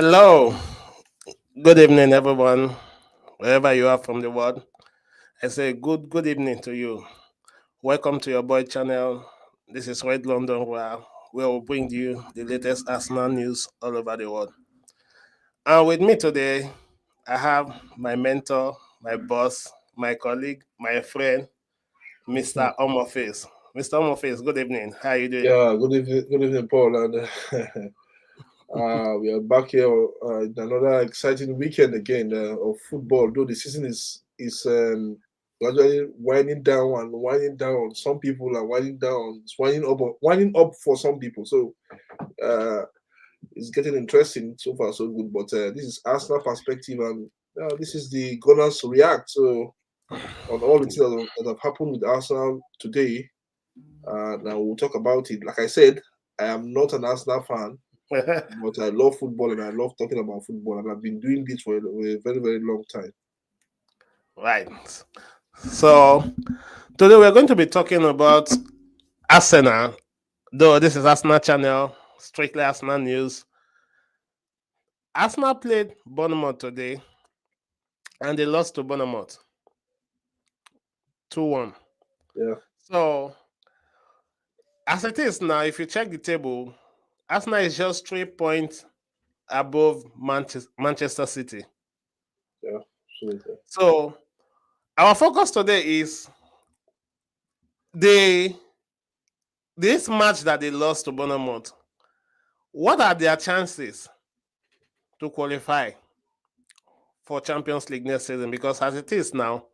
Hello, good evening, everyone, wherever you are from the world. I say good evening to you. Welcome to your boy channel. This is REDLONDONROAR, where we'll bring you the latest Arsenal news all over the world. And with me today, I have my mentor, my boss, my colleague, my friend, Mr. Omoface. Mr. Omoface, good evening. How are you doing? Yeah, good evening, Paul. And we are back here in another exciting weekend again of football. Though the season is gradually winding down and winding down. Some people are winding down. It's winding up for some people. So uh, it's getting interesting so far, so good. But this is Arsenal perspective, and this is the Gunners react. So on all the things that have happened with Arsenal today. Now we'll talk about it. Like I said, I am not an Arsenal fan, but I love football and I love talking about football, and I've been doing this for a very, very long time. Right. So today we're going to be talking about Arsenal, though this is Arsenal channel, strictly Arsenal news. Arsenal played Bournemouth today and they lost to Bournemouth 2-1. Yeah. So as it is now, if you check the table, Arsenal is just 3 points above Manchester City. Yeah, absolutely. So our focus today is this match that they lost to Bournemouth. What are their chances to qualify for Champions League next season? Because as it is now,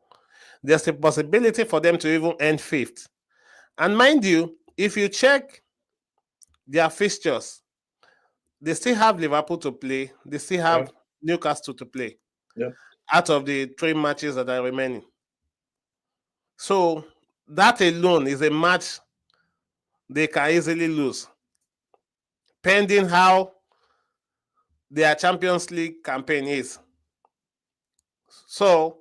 there's a possibility for them to even end fifth. And mind you, if you check their fixtures, they still have Liverpool to play. They still have Newcastle to play. Yeah. Out of the 3 matches that are remaining. So that alone is a match they can easily lose, pending how their Champions League campaign is. So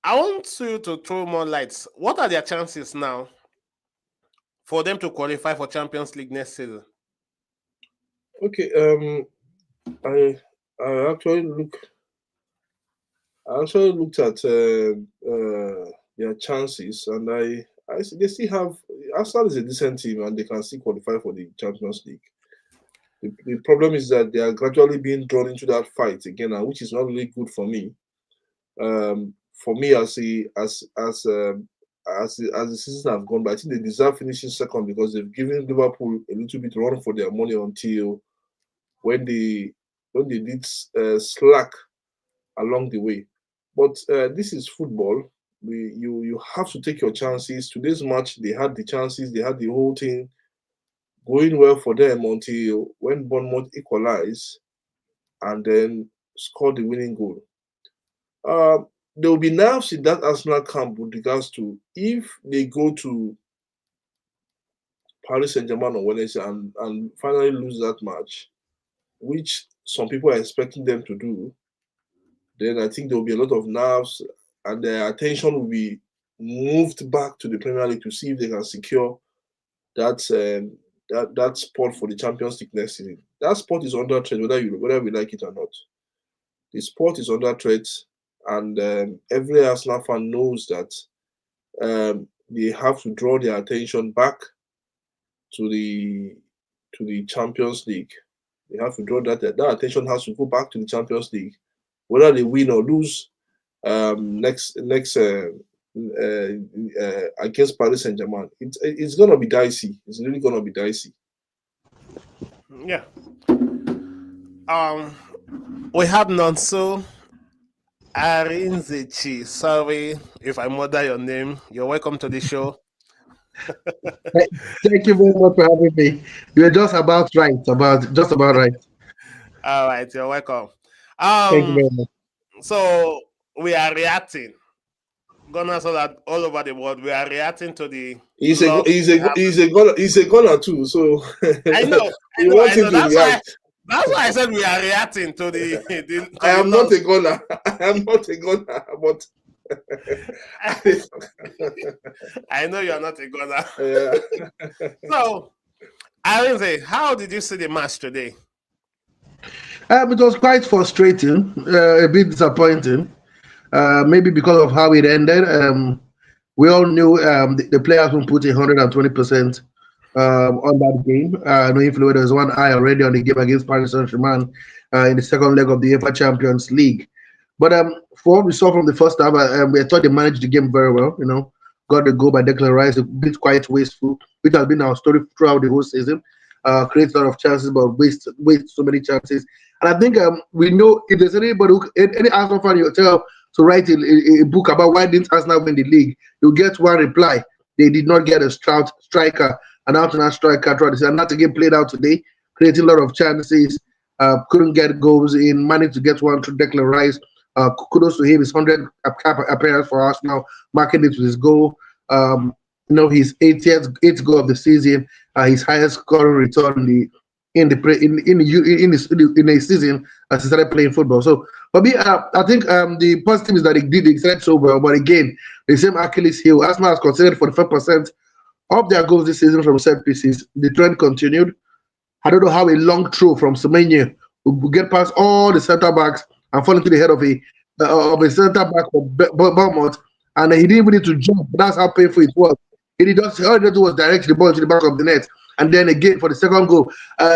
I want you to throw more lights. What are their chances now for them to qualify for Champions League next season? Okay. I actually looked at their chances, and they still have Arsenal is a decent team, and they can still qualify for the Champions League. The problem is that they are gradually being drawn into that fight again, which is not really good for me. For me, as the season have gone by, I think they deserve finishing second because they've given Liverpool a little bit run for their money until when they did slack along the way. But this is football. You have to take your chances. Today's match, they had the chances, they had the whole thing going well for them until when Bournemouth equalized and then scored the winning goal. There will be nerves in that Arsenal camp with regards to if they go to Paris Saint-Germain on Wednesday and finally lose that match, which some people are expecting them to do, then I think there will be a lot of nerves and their attention will be moved back to the Premier League to see if they can secure that that spot for the Champions League next season. That spot is under threat, whether we like it or not. The sport is under threat, and every Arsenal fan knows that they have to draw their attention back to the Champions League. They have to draw that attention has to go back to the Champions League, whether they win or lose next against Paris Saint-Germain. It's gonna be dicey. It's really gonna be dicey. Yeah. We have Nonso Arinzechi. Sorry if I murder your name. You're welcome to the show. Thank you very much for having me. You're just about right. Just about right. All right, you're welcome. Thank you very much. So we are reacting. Gunners all over the world, we are reacting to the. He's a gunner too. So I know. we want him to react. That's why I said we are reacting to the. I am not a gunner. I am not a gunner, but. I know you're not a gunner. Yeah. So, Arinze, how did you see the match today? It was quite frustrating, a bit disappointing. Maybe because of how it ended. We all knew the players will put 120% on that game. Knowing Fluid was one eye already on the game against Paris Saint-Germain in the second leg of the UEFA Champions League. But for what we saw from the first half, we thought they managed the game very well. Got the goal by Declan Rice, a bit quite wasteful, which has been our story throughout the whole season. Creates a lot of chances, but waste so many chances. And I think we know if there's anybody, any Arsenal fan you tell to write a book about why didn't Arsenal win the league, you'll get one reply. They did not get a striker, an out-and-out striker throughout the season. And that again played out today, creating a lot of chances. Couldn't get goals in, managed to get one through Declan Rice. Kudos to him, his 100th appearance for Arsenal, marking it with his goal. His 80th goal of the season, his highest scoring return in a season as he started playing football. So for me, I think the positive is that they started so well, but again, the same Achilles heel. Arsenal has conceded 45% of their goals this season from set pieces. The trend continued. I don't know how a long throw from Semenyo will get past all the centre backs and fall into the head of a centre back for Bournemouth, and he didn't even need to jump. That's how painful it was. All he did was direct the ball to the back of the net. And then again for the second goal,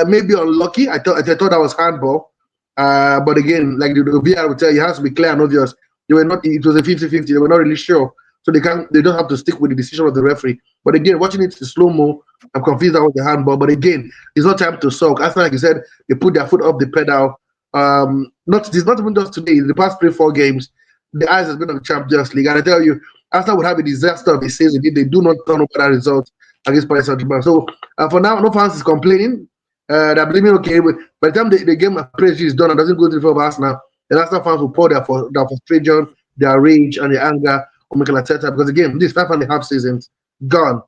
maybe unlucky. I thought that was handball. But again, like the VR would tell you, it has to be clear and obvious. They were not. It was a 50-50. They were not really sure, so they don't have to stick with the decision of the referee. But again, watching it in slow mo, I'm confused that was the handball. But again, it's not time to sulk. As like you said, they put their foot up the pedal. It's not even just today. In the past 3-4 games, the eyes has been on the Champions League, and I tell you, Arsenal would have a disaster of a season if they do not turn over that result against Paris Saint-Germain. So for now, no fans is complaining. They're believing okay. But by the time the game of PSG is done and doesn't go to the field of Arsenal, the Arsenal fans will pour their frustration, their rage, and their anger on Mikel Arteta, because again, this 5.5 seasons gone.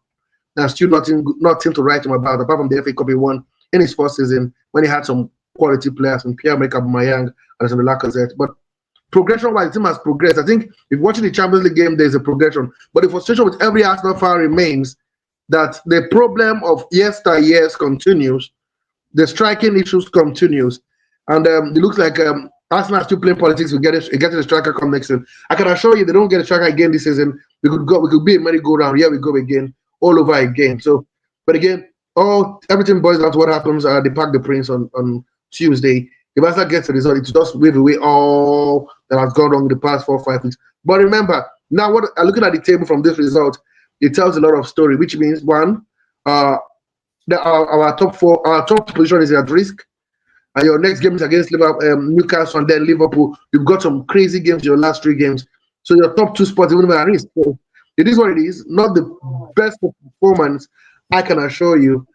There's still nothing to write him about apart from the FA Cup he won in his first season when he had some quality players and Pierre-Emerick Aubameyang and some Lacazette. But progression-wise, the team has progressed. I think if watching the Champions League game, there's a progression. But the frustration with every Arsenal fan remains that the problem of yesteryears continues, the striking issues continues, and it looks like Arsenal are still playing politics. We get the striker come next season. I can assure you, they don't get a striker again this season. We could be a merry-go-round. Here we go again, all over again. So, but again, everything boils down to what happens. They pack the Prince on Tuesday. If Arsenal gets the result, it's just wave away all that has gone wrong in the past 4 or 5 weeks. But remember, now looking at the table from this result, it tells a lot of story, which means one, our top position is at risk. And your next game is against Newcastle and then Liverpool. You've got some crazy games in your last 3 games. So your top 2 spots are at risk. So it is what it is. Not the best performance, I can assure you.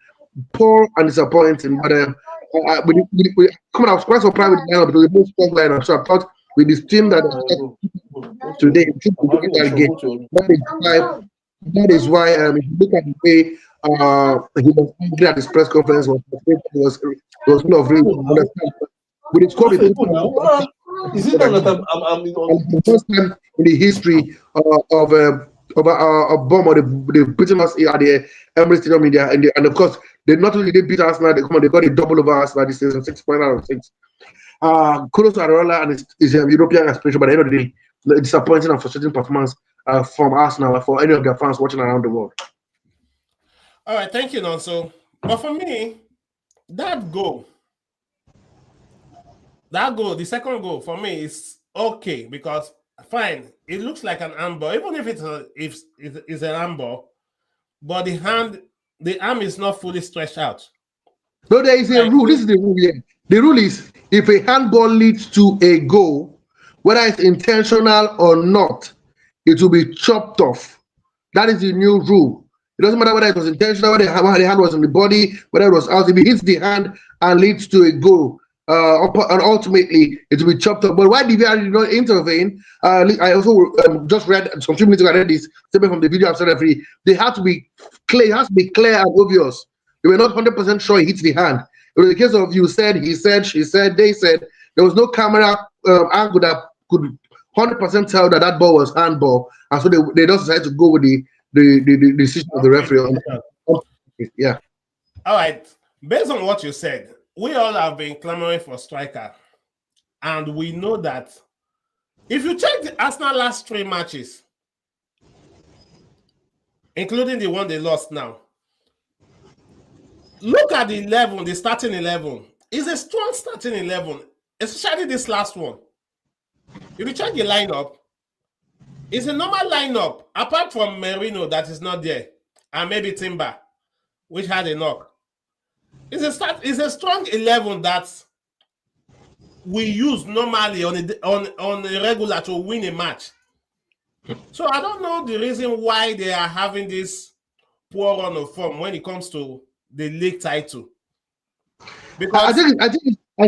Poor and disappointing. But I was quite surprised with the lineup because it was a strong lineup. So I thought with this team that today, that is why if you look at the way he was angry at his press conference, was full of rage. With his score, is it that the first time in the history of Bournemouth, they've beaten us at the Emirates Stadium and of course they not only beat Arsenal, they got a double over Arsenal this season, 6 points out of 6. Kudos to Areola and his European aspiration, but at the end of the day, the disappointing and frustrating performance from Arsenal for any of their fans watching around the world. All right, thank you, Nonso. But for me, that goal, the second goal for me is okay because fine, it looks like an handball, even if it's an handball, but the arm is not fully stretched out. No, there is a rule. This is the rule here. The rule is if a handball leads to a goal, whether it's intentional or not, it will be chopped off. That is the new rule. It doesn't matter whether it was intentional, whether the hand was on the body, whether it was out. If it hits the hand and leads to a goal, and ultimately it will be chopped up. But why did did not intervene? I also just read some few minutes ago. I read this statement from the video I've said every. They have to be clear. It has to be clear and obvious. They were not 100% sure it hits the hand. It was the case of you said, he said, she said, they said. There was no camera angle that could 100% tell that ball was handball, and so they just decided to go with the decision of the referee. Yeah. All right. Based on what you said, we all have been clamoring for striker, and we know that if you check the Arsenal last 3 matches, including the one they lost now, look at the 11, the starting 11. It's a strong starting 11, especially this last one. If you check the lineup, it's a normal lineup, apart from Merino that is not there, and maybe Timber, which had a knock. It's a strong 11 that we use normally on a regular to win a match. So I don't know the reason why they are having this poor run of form when it comes to the league title. Because I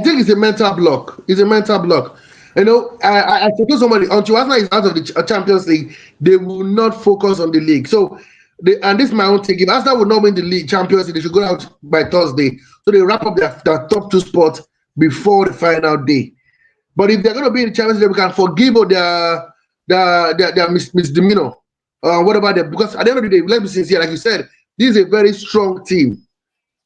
think it's a mental block. It's a mental block. You know, I told somebody until Arsenal is out of the Champions League, they will not focus on the league. So, and this is my own take. If Arsenal will not win the league Champions League, they should go out by Thursday. So they wrap up their top 2 spots before the final day. But if they're going to be in the Champions League, we can forgive their misdemeanor. What about them? Because at the end of the day, let me be sincere, like you said, this is a very strong team.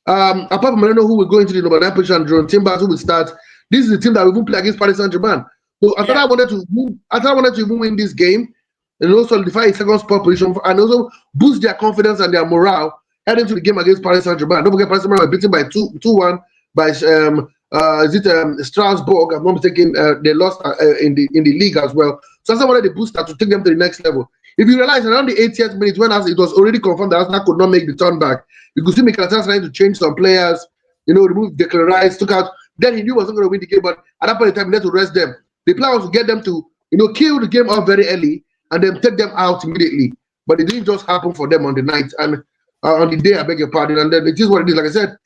Apart from I don't know who will go into the number 9 position, Jerome Timbers, who will start. This is the team that will even play against Paris Saint-Germain. So Arteta wanted to even win this game and also solidify his second spot position and also boost their confidence and their morale heading to the game against Paris Saint-Germain. Don't forget, Paris Saint-Germain were beaten by 2-1 by Strasbourg. I'm not mistaken. They lost in the league as well. So Arsenal wanted the booster to take them to the next level. If you realize around the 80th minute when it was already confirmed that Arsenal could not make the turn back, you could see Mikel trying to change some players, remove Declan Rice, took out. Then he knew he wasn't going to win the game, but at that point in time, he had to rest them. The plan was to get them to, kill the game off very early and then take them out immediately. But it didn't just happen for them on the night and on the day. I beg your pardon. And then it is what it is. Like I said,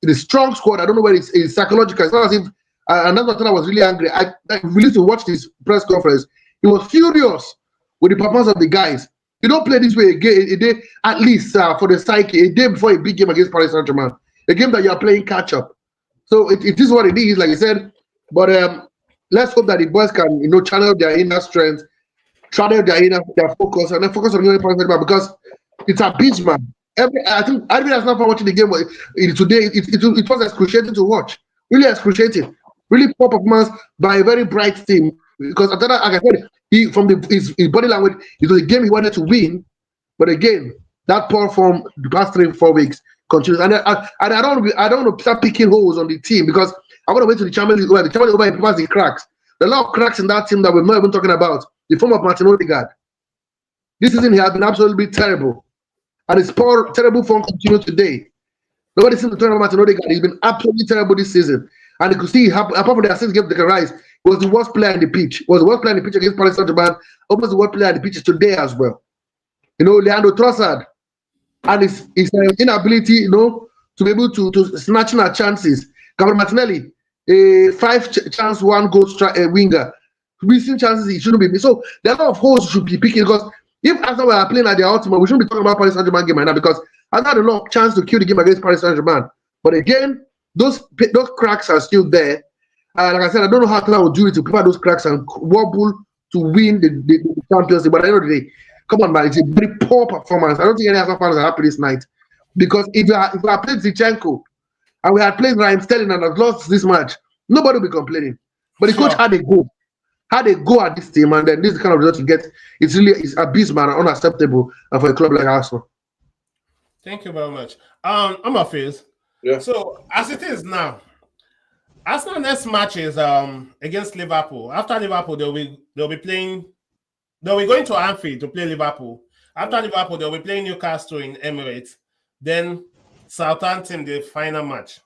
the strong squad. I don't know where it's psychological. It's not as if, and that's what I was really angry. I really to watch this press conference. He was furious with the performance of the guys. You don't play this way again. A day at least for the psyche. A day before a big game against Paris Saint-Germain, a game that you are playing catch up. So it is what it is, like I said. But let's hope that the boys can, channel their inner strength, channel their focus, and then focus on the Paris Saint-Germain because it's a beast, man. I think everybody has not watching the game today. It was excruciating to watch. Really excruciating. Really poor performance by a very bright team. Because like I said, his body language, it was a game he wanted to win, but again, that poor form the past 3-4 weeks continues. And I don't want to start picking holes on the team because I want to wait to the Champions League. The Champions League over the cracks. There are a lot of cracks in that team that we're not even talking about. The form of Martin Odegaard. This season he has been absolutely terrible, and his poor, terrible form continues today. Nobody seems to turn about Martin Odegaard. He's been absolutely terrible this season, and you could see apart from the assist against Declan Rice, he was the worst player in the pitch. He was the worst player in the pitch against Paris Saint-Germain. Almost the worst player in the pitch today as well. Leandro Trossard and his inability, to be able to snatching our chances. Gabriel Martinelli, a 5-chance 1-goal winger, missing chances he shouldn't be missing. So there are a lot of holes you should be picking because if Arsenal were playing at their ultimate, we shouldn't be talking about Paris Saint-Germain game right now because Arsenal had a lot of chance to kill the game against Paris Saint-Germain. But again, those cracks are still there. Like I said, I don't know how Arsenal will do it to cover those cracks and wobble to win the Champions League. But at the end of the day, come on, man, it's a very poor performance. I don't think any Arsenal fans are happy this night because if we had played Zinchenko and we had played Raheem Sterling and had lost this match, nobody will be complaining. But the coach had a go at this team, and then this is the kind of result you get. It's abysmal and unacceptable for a club like Arsenal. Thank you very much. I'm a face. Yeah. So as it is now, Arsenal next match is against Liverpool. After Liverpool, they'll be going to Anfield to play Liverpool. After Liverpool, they'll be playing Newcastle in Emirates. Then Southampton, the final match.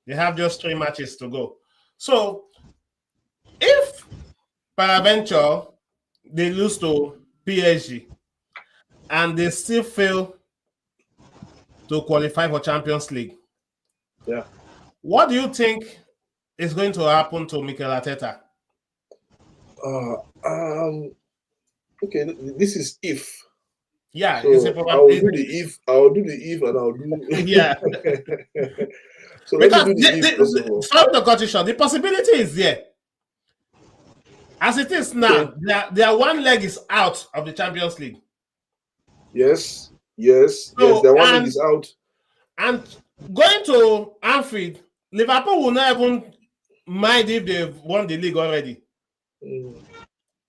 They have just 3 matches to go. So if peradventure they lose to PSG and they still fail to qualify for Champions League, what do you think is going to happen to Mikel Arteta? Okay, this is if. Yeah, so it's a probability. I'll do the if, and I'll do. Yeah. So because let me do the if first of all. Sorry to cut you short. The possibility is there. As it is now, their one leg is out of the Champions League. Yes. Their one leg is out. And going to Anfield Liverpool will not even mind if they've won the league already.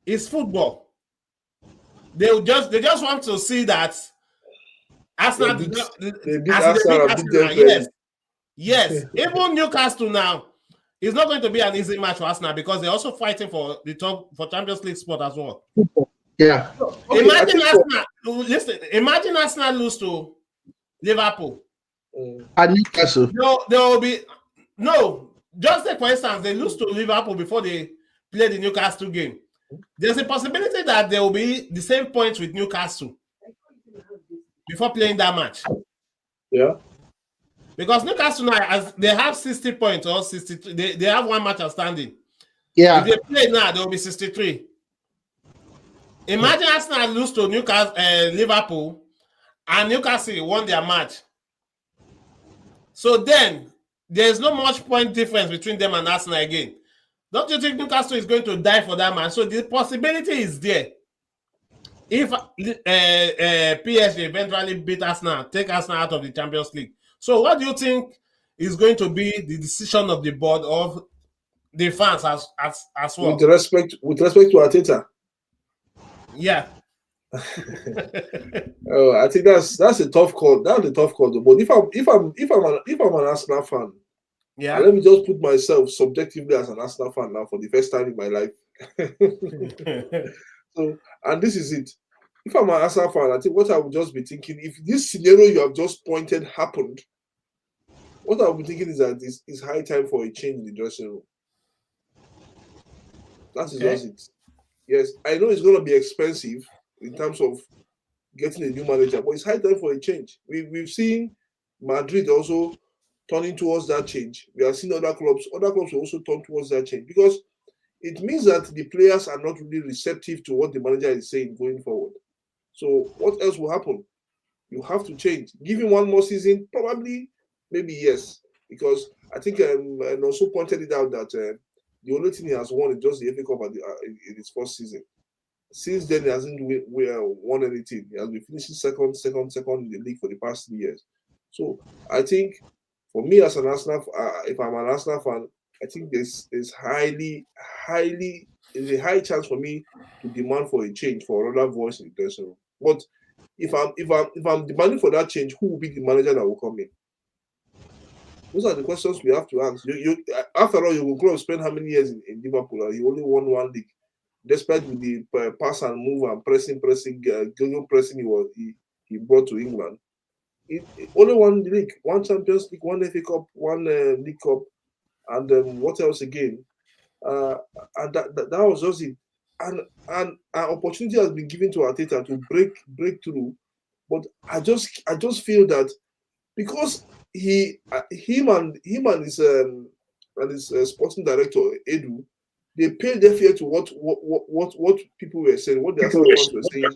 It's football. They just want to see that Arsenal They beat as Arsenal, they beat Arsenal. Yes. Even Newcastle now, it's not going to be an easy match for Arsenal because they're also fighting for the top for Champions League spot as well. Yeah. Okay, Imagine Arsenal. Listen, imagine Arsenal lose to Liverpool. And Newcastle. There will be no. Just say for instance, they lose to Liverpool before they play the Newcastle game. There's a possibility that there will be the same points with Newcastle before playing that match. Yeah. Because Newcastle now, as they have 60 points or 63, they have one match outstanding. Yeah. If they play now, there will be 63. Imagine Arsenal lose to Liverpool, and Newcastle won their match. So then there's no much point difference between them and Arsenal again. Don't you think Newcastle is going to die for that match? So the possibility is there. If PSG eventually beat Arsenal, take Arsenal out of the Champions League. So what do you think is going to be the decision of the board of the fans as well? With respect to Arteta. Yeah. I think that's a tough call. That's a tough call, though. But if I'm an Arsenal fan, yeah, let me just put myself subjectively as an Arsenal fan now for the first time in my life. So, and this is it. If I'm an Arsenal fan, I think what I would just be thinking, if this scenario you have just pointed happened, what I would be thinking is that it's high time for a change in the dressing room. That is just it. Yes, I know it's going to be expensive in terms of getting a new manager, but it's high time for a change. We've seen Madrid also turning towards that change. We have seen other clubs will also turn towards that change because it means that the players are not really receptive to what the manager is saying going forward. So what else will happen? You have to change. Give him one more season, probably, maybe yes, because I think and also pointed it out that the only thing he has won is just the FA Cup in his first season. Since then, he hasn't won anything. He has been finishing second in the league for the past 3 years. So I think for me as an Arsenal, if I'm an Arsenal fan, I think there's a high chance for me to demand for a change, for another voice in the dressing room. But if I'm demanding for that change, who will be the manager that will come in? Those are the questions we have to ask. After all, your club spent how many years in Liverpool and he only won one league, despite with the pass and move and pressing, he brought to England. It only won the league, one Champions League, one FA Cup, one League Cup, and what else again? And that was just it. And an opportunity has been given to Arteta to break through, but I just feel that because him and his sporting director Edu, they paid their ear to what people were saying, what their fans were saying.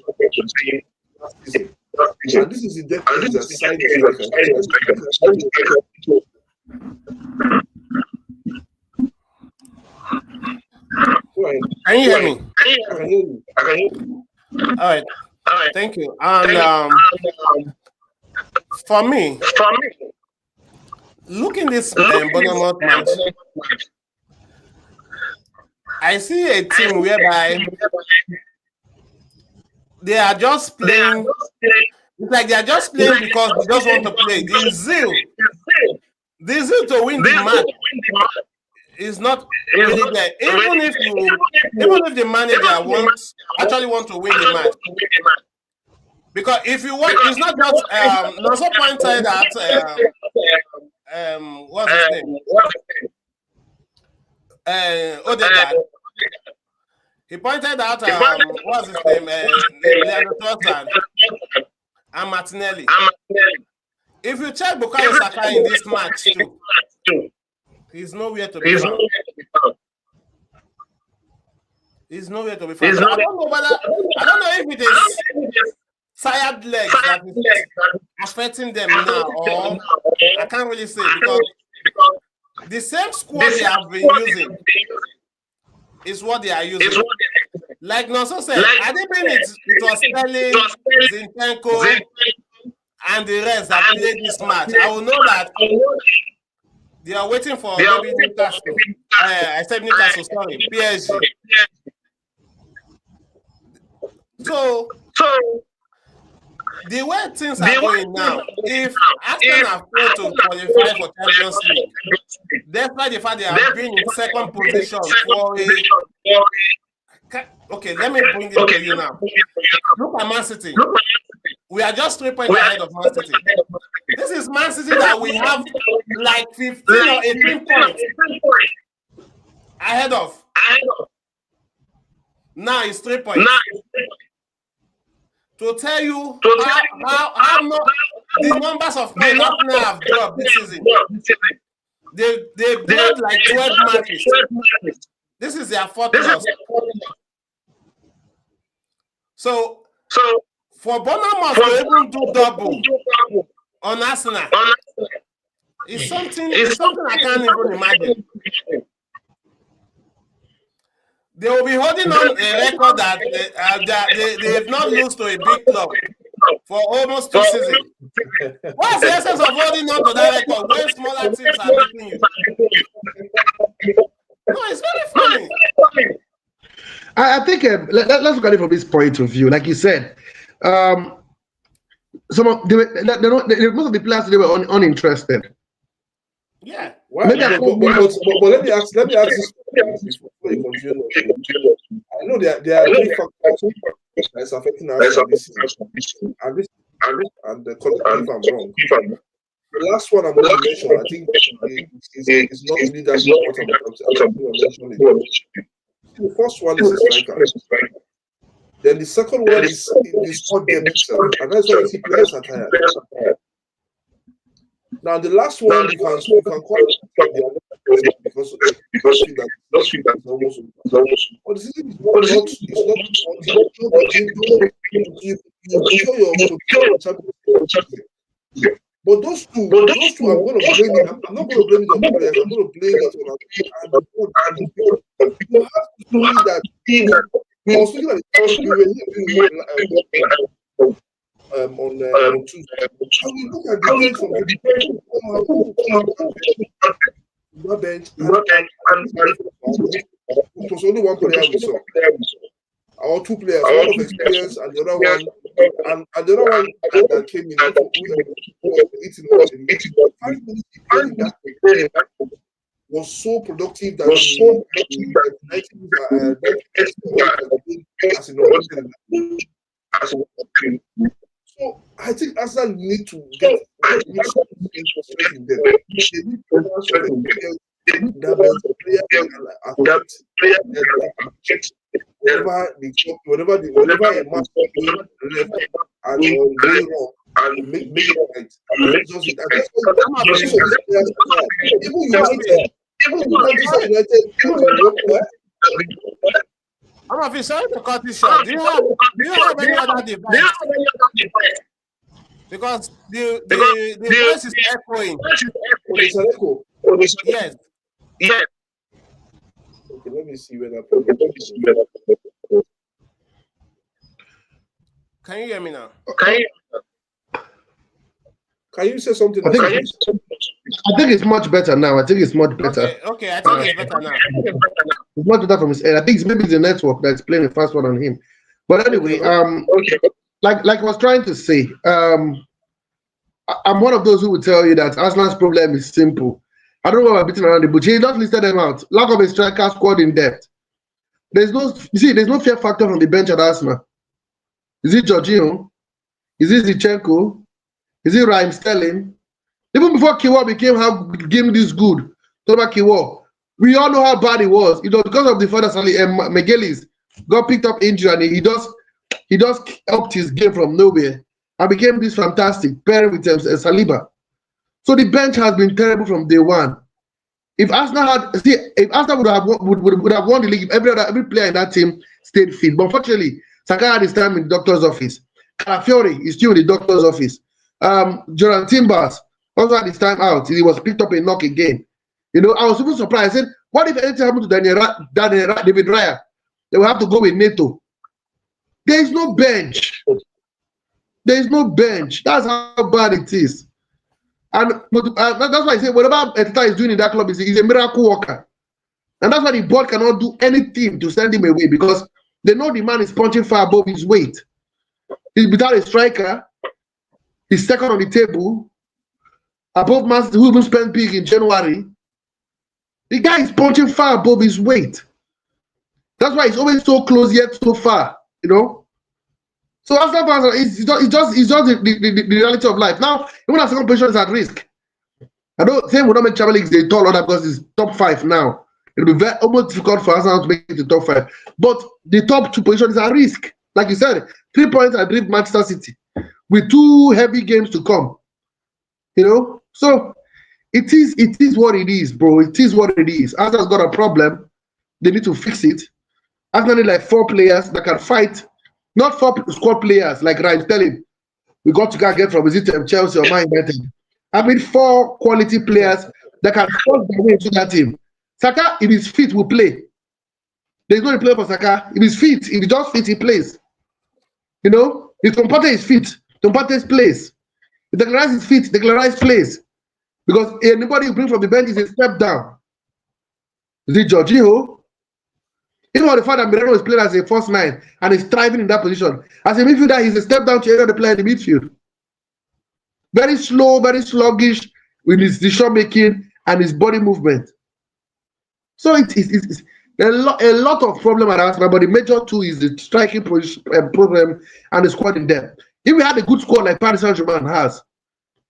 And this is the definitely a side Can you hear me? I can hear you. All right. Thank you. And for me, looking this Bournemouth match, I see a team whereby they are just playing. It's like they are just playing because they just want to play. The zeal to win the match is not really there. Even if the manager actually want to win the match, because if you want, it's not just also pointed at what's his name? Odegaard. He pointed out what's his name? Leandro Trossard and Martinelli. If you check Bukayo Saka in this match too, he's nowhere to be found. He's nowhere to be found. I don't know if it is tired legs that is affecting them now, or I can't really say because the same squad they have been using is what they are using. Like Nonso said, I didn't mean it was Sterling, Zinchenko, and the rest that played this match. I will know that They are waiting for maybe Newcastle. I said Newcastle, sorry, PSG. So the way things are going now, if Arsenal have failed to qualify for Champions League, despite the fact they have been in second position for okay, let me bring it to you now. Look at Man City. We are just 3 points ahead of Man City. This is Man City that we have like 15 or 18 points ahead of. Now it's 3 points. To tell you how the numbers of points Arsenal have dropped this season. They played like 12 matches. This is their fourth loss. So for Bournemouth to even do double on Arsenal, it's something I can't even imagine. They will be holding on a record that they have not lost to a big club for almost 2 seasons. What's the essence of holding on to that record when smaller teams are beating you? No, it's very funny. I think let's look at it from this point of view. Like you said, most of the players they were uninterested. Yeah. Well, but let me ask this before you continue. I know there are three factors that's affecting us this season. And the correct me if I'm wrong. The last one I'm going to mention, I think, is not really that important. The first one is the striker. Then the second one is the squad depth itself, and that's why I see players are tired. Now the last one you can call it because it's almost. But the season is not your but those two, I'm going to blame it. I'm not going to blame it on the players. I'm going to blame it on the you have to see that. I was thinking on Tuesday. And we look at the bench from the bench, it was only one player we saw. Our two players, one of experience and the other one, and the other one that came in 5 minutes was so productive that so I think Arsenal need to get in them. Whenever a match left and going wrong and make it right. I'm sorry to cut this short. Do you have any other device? Because the voice is echoing. Yes. Okay, let me see where that. Can you hear me now? Can you say something? I think it's much better now. Okay, I think it's better now. It's much better from his end. I think maybe it's the network that's playing a fast one on him. But anyway, like I was trying to say, I'm one of those who would tell you that Arsenal's problem is simple. I don't know why I'm beating around the bush. He just listed them out. Lack of a striker, squad in depth. There's no fear factor from the bench at Arsenal. Is it Jorginho? Is it Zinchenko? Is it Raheem Sterling? Even before Kiwa became how game this good, talk about Kiwa. We all know how bad it was. Because of the fact that Mikel got picked up injury and he just upped his game from nowhere and became this fantastic pairing with Saliba. So the bench has been terrible from day one. If Arsenal would have won the league, if every player in that team stayed fit. But unfortunately, Saka had his time in the doctor's office. Calafiori is still in the doctor's office. Jonathan Timbers also had his time out. He was picked up a knock again. I was even surprised. I said, what if anything happened to David Raya? They will have to go with Neto. There is no bench. There is no bench. That's how bad it is. And that's why I say whatever Arteta is doing in that club is a miracle worker. And that's why the board cannot do anything to send him away, because they know the man is punching far above his weight. He's without a striker. He's second on the table. Above Man City, who even spent big in January. The guy is punching far above his weight. That's why he's always so close yet so far, you know. So Arsenal fans, it's just the reality of life. Now, even our second position is at risk. I don't say we don't make Champions League they tall order because it's top 5 now. It'll be almost difficult for Arsenal to make it to top 5. But the top 2 positions are at risk. Like you said, 3 points I believe Manchester City with 2 heavy games to come. You know, so it is what it is, bro. It is what it is. Arsenal's got a problem. They need to fix it. Arsenal need like 4 players that can fight, not 4 squad players like Ryan Sterling. We got to get from Chelsea or Man United. I mean 4 quality players that can force their way into that team. Saka, if he's fit, will play. There's no play for Saka. If he's fit, if he just fit, he plays. You know, if Tompate is fit, Tompate plays. If Declan is fit, Declan plays. Because anybody you bring from the bench is a step down. Is it Jorginho? Even on the fact that Moreno is playing as a first 9 and is thriving in that position. As a midfielder, he's a step down to any other player in the midfield. Very slow, very sluggish with his decision making and his body movement. So it's a lot of problem at Arsenal, but the major 2 is the striking problem and the squad in depth. If we had a good squad like Paris Saint-Germain has,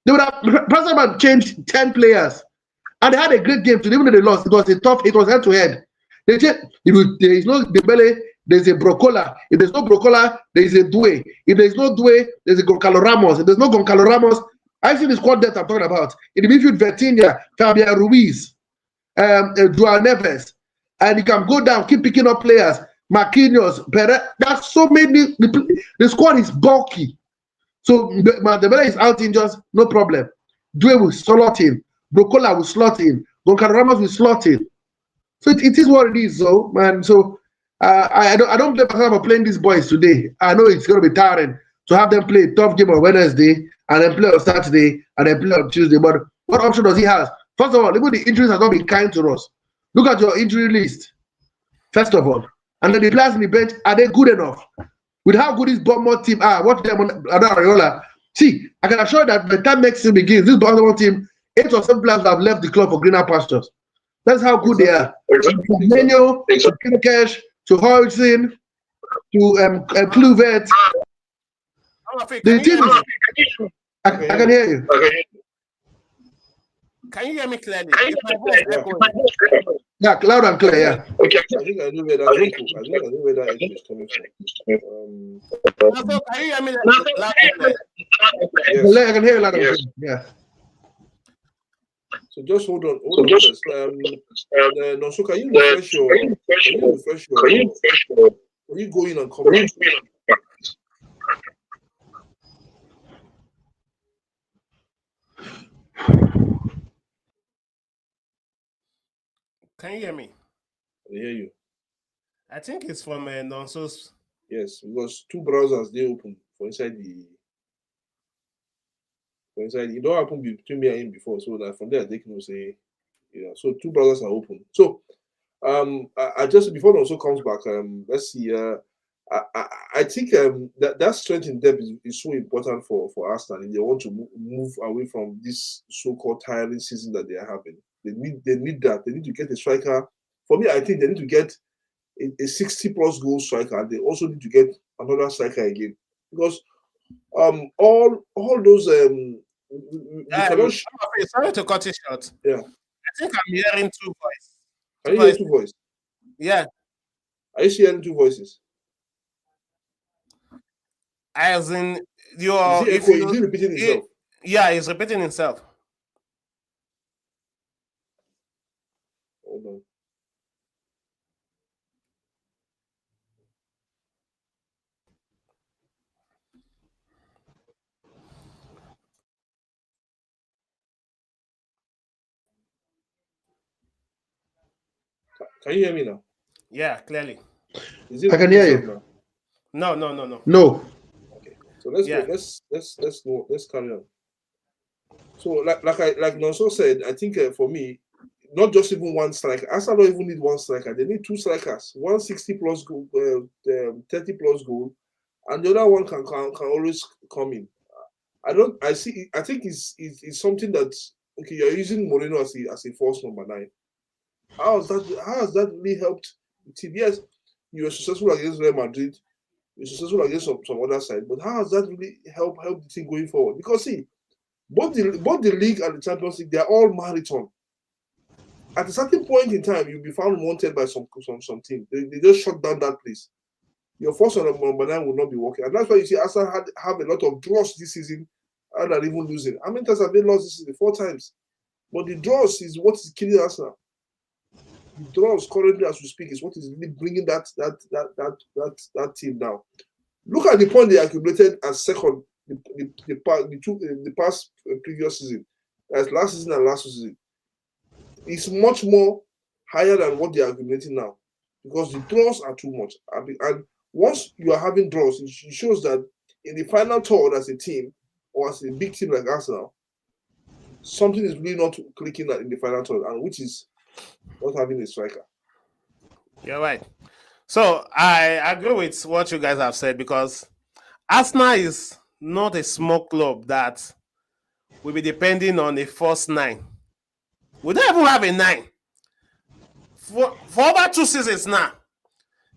they would have Paris Saint-Germain changed 10 players, and they had a great game today. Even though they lost, it was head to head. They changed, if there is no Dembele, there's a Brocola. If there's no Brocola, there is a Doué. If there's no Doué, there's a Goncalo Ramos. If there's no Goncalo Ramos, I see the squad depth I'm talking about. In the midfield, Vitinha, Fabian Ruiz, Joao Neves, and you can go down, keep picking up players. Marquinhos, Perez. There's so many. The squad is bulky. So Dembele is out in just no problem. Doué will slot in. Brocola will slot in. Goncalo Ramos will slot in. So it is what it is, so man. So I don't blame myself for playing these boys today. I know it's going to be tiring to have them play a tough game on Wednesday and then play on Saturday and then play on Tuesday. But what option does he have? First of all, even the injuries have not been kind to us. Look at your injury list, first of all. And then the players in the bench, are they good enough? With how good this Bournemouth team are, watch them on Areola. See, I can assure you that by the time next season begins, this Bournemouth team, 8 or 7 players have left the club for greener pastures. That's how good they are. From Menyo, to Kinkesh, to Hodgson, to Kluivert. The team, I can hear you. Can you hear me clearly? Yeah, loud and clear, yeah. Okay. I think I know where that echo is coming from. Can you hear me loud and clear? Yes. I can hear you loud and clear, yeah. So just hold on first. So can you refresh your can you go in and come out? Can you hear me? I hear you. I think it's from Nonso's. Yes, because 2 browsers they open for inside the. It don't happen between me and him before, so that from there they can say, so 2 browsers are open. So I just before also comes back, let's see. I think that strength in depth is so important for Arsenal if they want to move away from this so-called tiring season that they are having. They need that. They need to get a striker. For me, I think they need to get a 60+ goal striker, and they also need to get another striker again, because all those sorry to cut it short. Yeah, I think I'm hearing 2 voices. Can you hear 2 voices? Yeah. Are you hearing 2 voices? As in is he repeating himself? Yeah, he's repeating himself. Hold on. Can you hear me now? Yeah, clearly. I can hear you. Now? No. No. Okay. So let's carry on. So, like Nonso said, I think for me, not just even one striker. Arsenal don't even need one striker. They need two strikers. 160 plus goal, 30 plus goal, and the other one can always come in. I think it's something that okay. You're using Moreno as a false number 9. How has that really helped the team? Yes, you were successful against Real Madrid. You're successful against some other side, but how has that really helped the team going forward? Because see, both the league and the Champions League, they're all marathon. At a certain point in time, you'll be found wanted by some team. They just shut down that place. Your first number 9 will not be working, and that's why you see Arsenal have a lot of draws this season, rather than even losing. How many times have they lost this season? 4 times. But the draws is what is killing Arsenal. The draws currently, as we speak, is what is really bringing that team down. Look at the point they accumulated as second the past previous season, as last season and last season. It's much more higher than what they are accumulating now, because the draws are too much. And once you are having draws, it shows that in the final third as a team, or as a big team like Arsenal, something is really not clicking in the final third, and which is not having a striker. You're right. So I agree with what you guys have said, because Arsenal is not a small club that will be depending on a first 9. We don't even have a 9. For over 2 seasons now,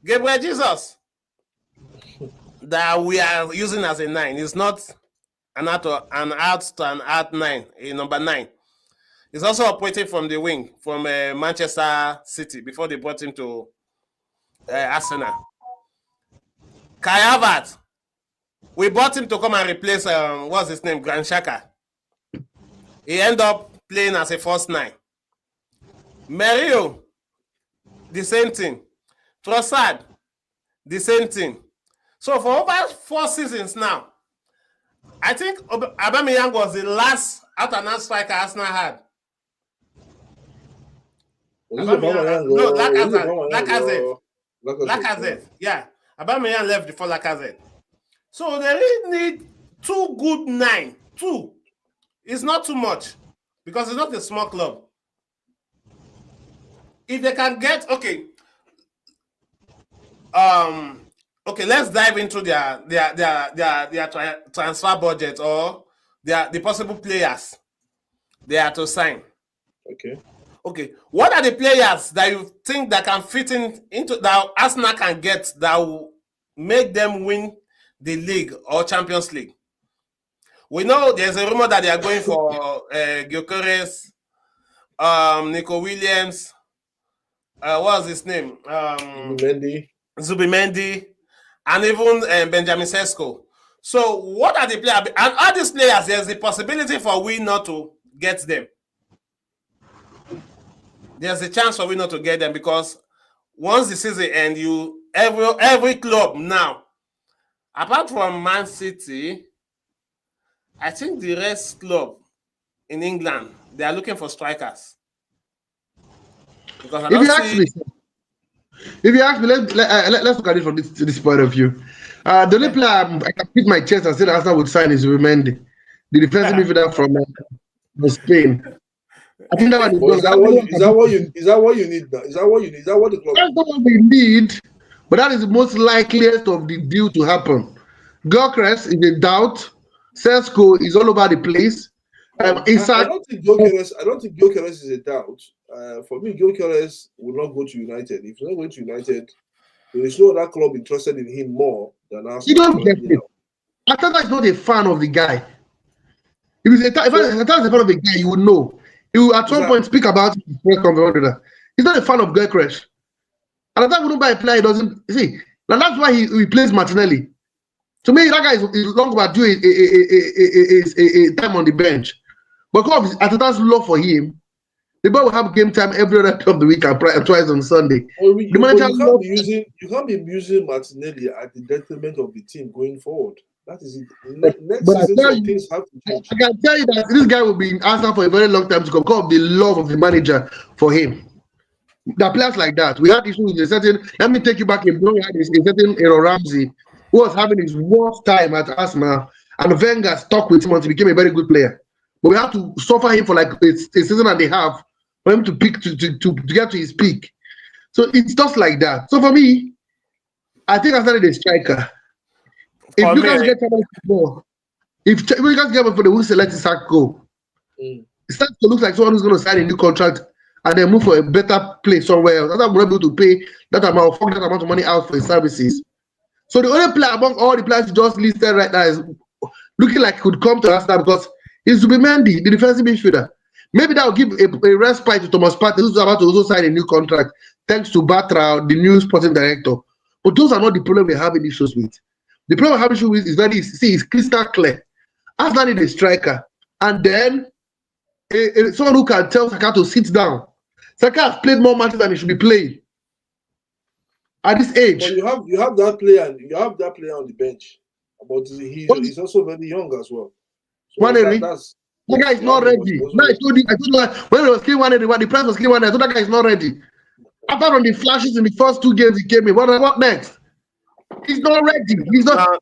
Gabriel Jesus, that we are using as a 9, is not an out 9, a number 9. He's also operating from the wing from Manchester City before they brought him to Arsenal. Kai Havertz, we bought him to come and replace what's his name, Granit Xhaka. He ended up playing as a first 9. Mario, the same thing. Trossard, the same thing. So for over 4 seasons now, I think Aubameyang was the last out-and-out striker Arsenal had. No, Lacazette. Yeah, Aubameyang left before Lacazette. So they really need 2 good 9. 2. It's not too much, because it's not a small club. If they can get okay, let's dive into their transfer budget, or the possible players they are to sign. Okay. What are the players that you think that can fit into that Arsenal can get that will make them win the league or Champions League? We know there's a rumor that they are going for Gyökeres, Nico Williams, what's his name? Zubimendi, and even Benjamin Sesko. So what are the players? And all these players, there's the possibility for we not to get them. There's a chance for we not to get them, because once the season ends, every club now, apart from Man City, I think the rest club in England, they are looking for strikers. Because I don't if you ask me, let's look at it from this point of view. The only player I can beat my chest and say Arsenal would sign is Zubimendi, the defensive midfielder from Spain. I think that is that what you need? Is that what you need? Is that what you need? Is that what the club? That's not what we need, but that is the most likeliest of the deal to happen. Gyökeres is a doubt. Sesko is all over the place. I don't think Gyökeres is a doubt. For me, Gyökeres will not go to United. If he's not going to United, there is no other club interested in him more than Arsenal. You don't get it. Arteta is not a fan of the guy. If Arteta is a fan of the guy, you would know. He will at some point speak about it. He's not a fan of Gyökeres. And Arteta wouldn't buy a player he doesn't see. And that's why he plays Martinelli. To me, that guy is long overdue a time on the bench. But because of Arteta's love for him, the boy will have game time every other day of the week and twice on Sunday. You can't be using Martinelli at the detriment of the team going forward. That is it. Next season, things have to change. I can tell you that this guy will be in Arsenal for a very long time to come because of the love of the manager for him. There are players like that. We had issues with a certain. Let me take you back in. We had a certain Aaron Ramsey who was having his worst time at Arsenal, and Wenger stuck with him until he became a very good player. but we have to suffer him for like a season and a half for him to pick to get to his peak. So it's just like that. So for me, I think I started a striker. If you guys get somebody more, if you guys get for the who select Saka, it starts to look like someone who's going to sign a new contract and then move for a better place somewhere else. That's why I'm able to pay that amount of money out for his services. So the only player among all the players just listed right now is looking like he could come to Arsenal because he's Zubimendi, the defensive midfielder. Maybe that will give a respite to Thomas Partey, who's about to also sign a new contract, thanks to Batra, the new sporting director. But those are not the problem we're having issues with. The problem we're having issues with is very easy. It's crystal clear. Arsenal need a striker. And then someone who can tell Saka to sit down. Saka has played more matches than he should be playing at this age. But you have that player on the bench. But he's also very young as well. So that guy is not ready. No, I told you when it was killing one, the press was killing one. I told that guy is not ready. Apart from the flashes in the first 2 games he came in, what next? He's not ready. He's not.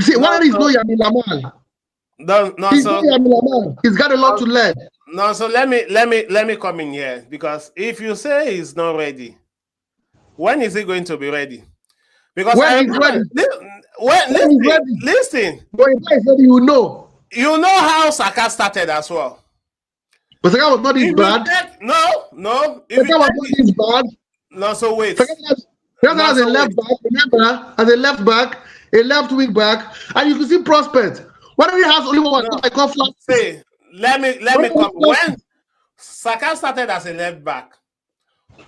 See, one is no Yamin Lamal. He's no Yamin Lamal. He's got a lot to learn. No, so let me come in here, because if you say he's not ready, when is he going to be ready? Because when he's ready. Listen. But if he's ready, you know how Saka started as well. But Saka was not this bad. No. Saka was not this bad. No, so wait. Saka as a left back, remember, as a left back, a left wing back, and you can see prospect. Why he has only one? I call flat. Say, let me come. When Saka started as a left back,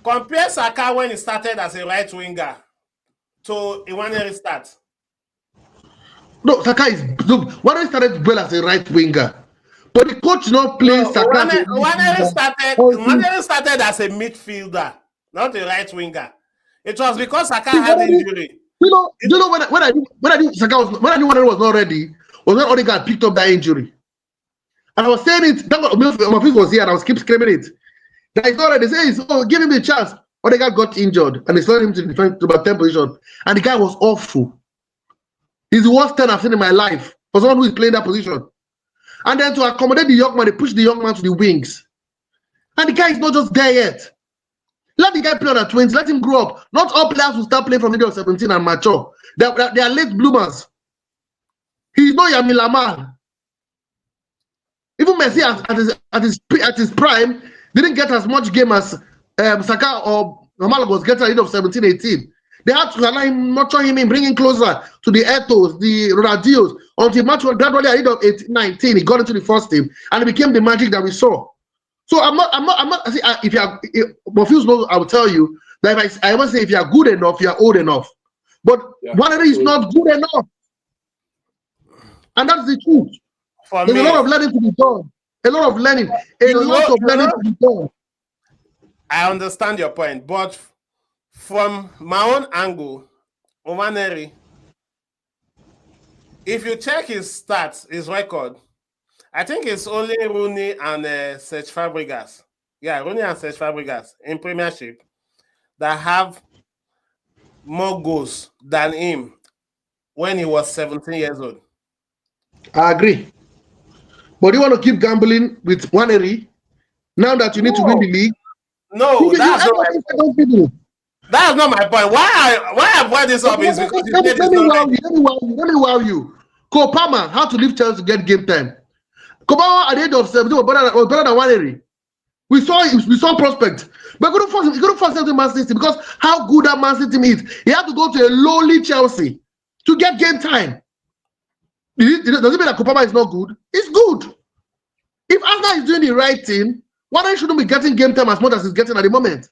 compare Saka when he started as a right winger to Iwaneri start. No, Saka is when he started well as a right winger, but the coach not playing Saka. Iwaneri started as a midfielder, not a right winger. It was because Saka had injury. You know when I knew Saka was when I knew Iwaneri was not ready was when Odegaard picked up that injury. And I was saying it, my face was here and I was keep screaming it. That he's not ready. They say, give him a chance. Odegaard got injured and they started him to defend to about 10 position. And the guy was awful. He's the worst 10 I've seen in my life for someone who is playing that position. And then to accommodate the young man, they push the young man to the wings. And the guy is not just there yet. Let the guy play on the 20, let him grow up. Not all players will start playing from the age of 17 and mature. They are late bloomers. He's not Yamin Lamal. Even Messi at his prime didn't get as much game as Saka or Lamal was getting at the age of 17, 18. They had to allow him, nurture him in, bring him closer to the Etos, the Ronaldinhos, until much gradually at the age of 18, 19, he got into the first team and it became the magic that we saw. So I'm not. See, if you are, Morpheus knows, I will tell you that if I must say if you are good enough, you are old enough. But one is not good enough, and that's the truth. There's a lot of learning to be done. A lot of learning. To be done. I understand your point, but from my own angle, Iwaneri, if you check his stats, his record, I think it's only Rooney and Serge Fabregas. Yeah, Rooney and Serge Fabregas in Premiership that have more goals than him when he was 17 years old. I agree. But you want to keep gambling with Iwaneri now that you need to win the league? No, that's not my point. That's not my point. Why I brought this up is because let me wow you. Cole Palmer had to leave Chelsea to get game time. Cole Palmer at the age of 17 was better than Iwaneri. We saw prospect, but he couldn't force him to Man City because how good that Man City team is. He had to go to a lowly Chelsea to get game time. Does it mean that Cole Palmer is not good? It's good. If Arsenal is doing the right thing, Iwaneri shouldn't be getting game time as much as he's getting at the moment.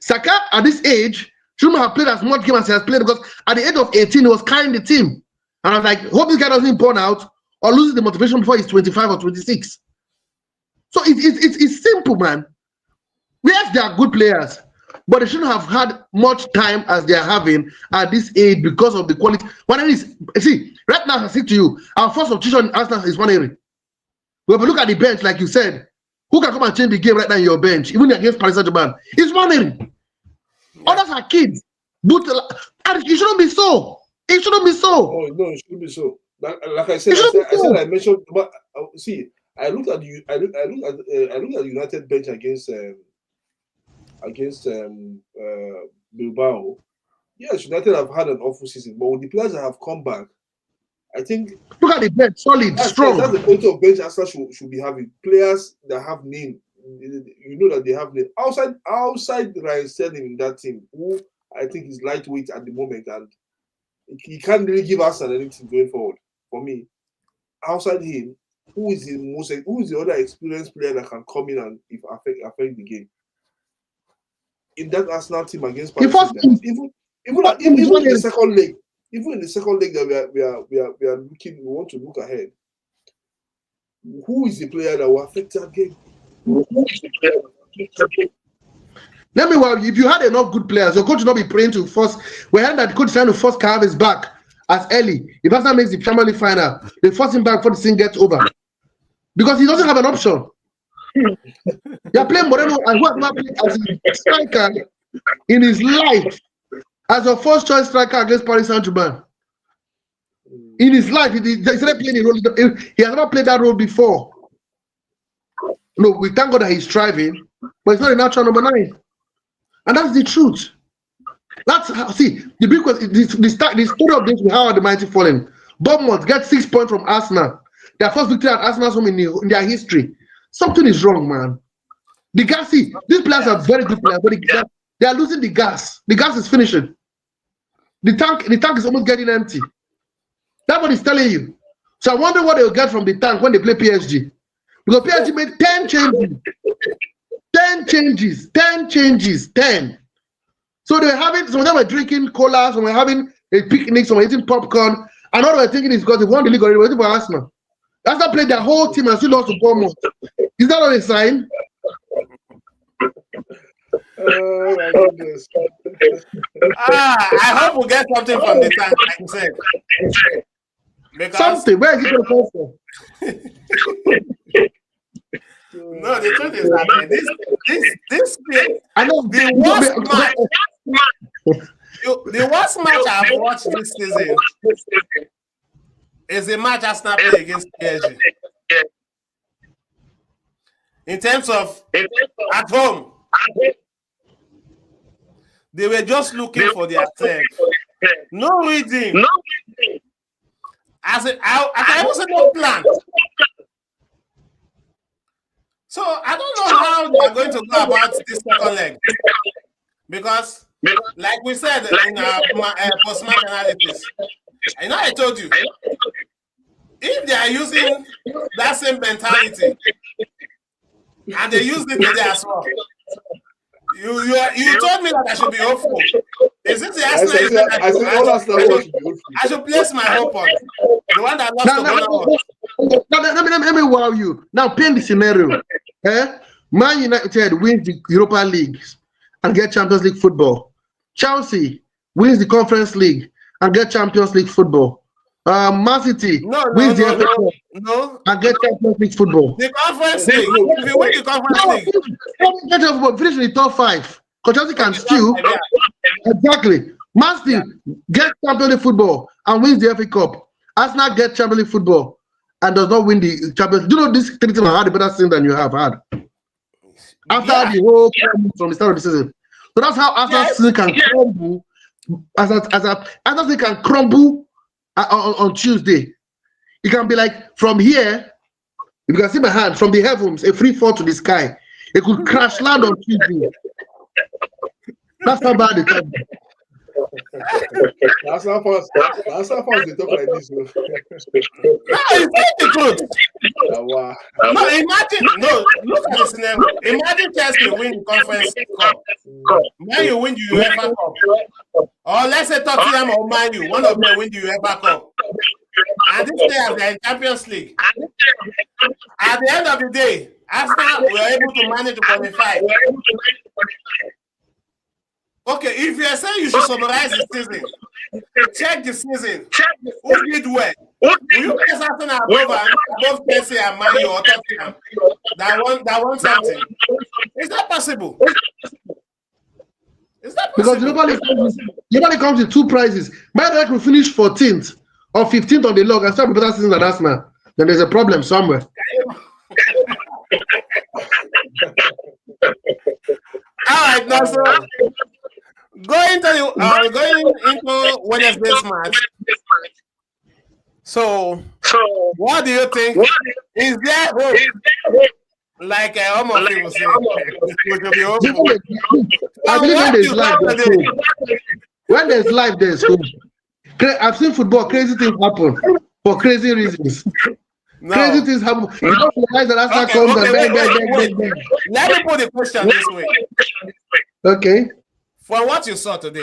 Saka at this age shouldn't have played as much game as he has played because at the age of 18 he was carrying the team. And I was like, hope this guy doesn't burn out or loses the motivation before he's 25 or 26. So it's simple, man. Yes, they are good players, but they shouldn't have had much time as they are having at this age because of the quality. See, right now I say to you, our first option in Arsenal is Iwaneri. But if you look at the bench, like you said, who can come and change the game right now in your bench, even against Paris Saint-Germain? It's Iwaneri. Others are kids. But it shouldn't be so. It shouldn't be so. Oh, no, it shouldn't be so. Like I said, I mentioned, but see, I looked at United bench against Bilbao. Yes, United have had an awful season, but with the players that have come back, I think look at the bench, solid, strong. That's the quality of bench Arsenal should be having. Players that have name. You know that they have name. Outside Ryan Sterling in that team, who I think is lightweight at the moment, and he can't really give Arsenal anything going forward. For me, outside him, who is the other experienced player that can come in and affect the game? In that Arsenal team against Paris, even in the second leg. Even in the second leg that we want to look ahead. Who is the player that will affect that game? Let me worry. If you had enough good players, your coach will not be praying to force. We heard that the coach is trying to force Carver's back as early. If Arsenal makes the Champions League final, they force him back before the thing gets over. Because he doesn't have an option. You're playing Moreno and who has not played as a striker in his life as a first choice striker against Paris Saint-Germain. In his life, he started playing a role. He has not played that role before. No, we thank God that he's striving, but it's not a natural number 9. And that's the truth. That's how, see, the big question, the story of this, how are the mighty falling? Bournemouth get 6 points from Arsenal. Their first victory at Arsenal's home in their history. Something is wrong, man. The gas, see, these players are very good players, but they are losing the gas. The gas is finishing. The tank is almost getting empty. That's what he's telling you. So I wonder what they'll get from the tank when they play PSG. Because PSG made 10 changes. 10 changes. 10 changes. 10. So they were having, some of them were drinking cola, some were having a picnic, some were eating popcorn. And all they were thinking is because they won the league already, waiting for Arsenal. Arsenal played their whole team and still lost to Bournemouth. Is that not a sign? Oh my goodness. I hope we get something from the tank, like you said. Because something. Where is it going to come from? No, the truth is that this I know the worst match I've watched this season is the match Arsenal played against PSG. In terms of at home, they were just looking for their turn. No reading. I was no plan. So I don't know how they are going to go about this second leg. Because, like we said in our post-match analysis, I told you, if they are using that same mentality, and they use it today as well, you told me that I should be hopeful. Is it the Arsenal I should place my hope on? The one that lost to let me wow you. Now paint the scenario. Man United wins the Europa League and get Champions League football. Chelsea wins the Conference League and get Champions League football. Man City wins the FA Cup and get Champions League football. The Conference League. If you win the Conference League, finish in the top 5. Because Chelsea can still exactly. Man City get Champions League football and wins the FA Cup. Arsenal get Champions League football and does not win the Champions. Do you know this 3 teams have had a better season than you have had after the whole from the start of the season? So that's how Arsenal season can crumble. Arsenal season can crumble on Tuesday. It can be like from here. If you can see my hand from the heavens, a free fall to the sky. It could crash land on Tuesday. That's how bad it can be. That's how fast they talk like this. No, it's the truth. Wow. No, imagine. No, look at the scenario. Imagine Chelsea win the Conference Cup. Man, you win the UEFA Cup. Or let's say Tottenham or Man U, one of them win the UEFA Cup. And this day, they're in Champions League. At the end of the day, Arsenal were able to manage to qualify. Okay, if you are saying you should summarize the season, check the season. Who did well? Will you place Arsenal above Chelsea and Man U or Tottenham that won something? Is that possible? Is that possible? Because nobody comes with 2 prizes. Man United will finish 14th or 15th on the log and start with better season than Arsenal. Then there's a problem somewhere. right, now so going into Wednesday's match. So, what do you think? Is there hope? Like almost people say, I believe when there's life, there's hope. When there's life, there's hope. I've seen football, crazy things happen for crazy reasons. No. Crazy things happen. You don't realize that Arsenal comes and bang. Let me put the question this way. Okay. From what you saw today,